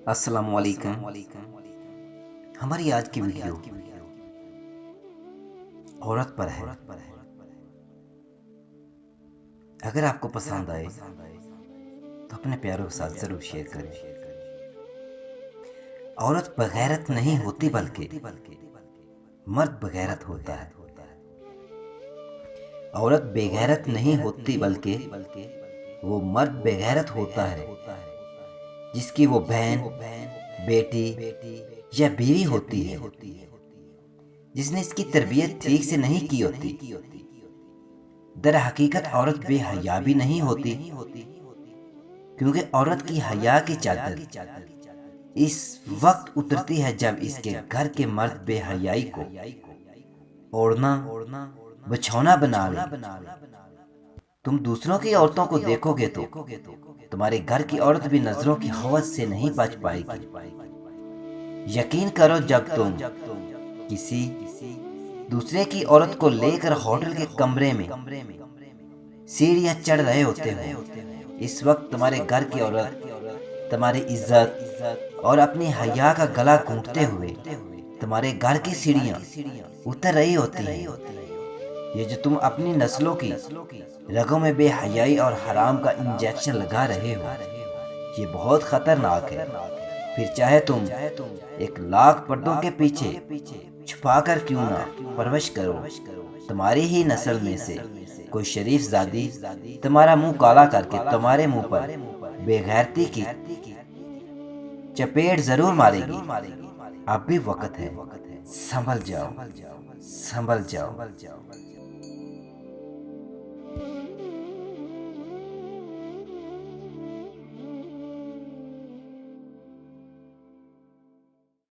अस्सलामुअलैकुम। हमारी आज की वीडियो औरत पर है। अगर आपको पसंद आए तो अपने प्यारों के साथ जरूर शेयर करें। औरत बगैरत नहीं होती बल्कि मर्द बगैरत होता है। औरत बेगैरत नहीं होती बल्कि वो मर्द बेगैरत होता है, जिसकी वो बहन, बेटी या बीवी होती है, जिसने इसकी तरबियत ठीक से नहीं की होती। दर हकीकत औरत बेहया भी नहीं होती, क्योंकि औरत की हया की चादर इस वक्त उतरती है जब इसके घर के मर्द बेहयाई को ओढ़ना बिछौना बना ले। तुम दूसरों की औरतों को देखोगे तो तुम्हारे घर की औरत भी नजरों की हवस से नहीं बच पाएगी। यकीन करो, जब तुम किसी दूसरे की औरत को लेकर होटल के कमरे में सीढ़ियां चढ़ रहे होते हो, इस वक्त तुम्हारे घर की औरत तुम्हारी इज्जत और अपनी हया का गला घूंटते हुए तुम्हारे घर की सीढ़ियां उतर रही होती हैं। ये जो तुम अपनी नस्लों की रगों में बेहयाई और हराम का इंजेक्शन लगा रहे हो, ये बहुत खतरनाक है। फिर चाहे तुम 1 लाख पर्दों के पीछे छुपाकर क्यों ना परवश करो, तुम्हारी ही नस्ल में से कोई शरीफ जादी तुम्हारा मुंह काला करके तुम्हारे मुंह पर बेगैरती की चपेट जरूर मारेगी। अब भी वक्त है, संभल जाओ, संभल जाओ।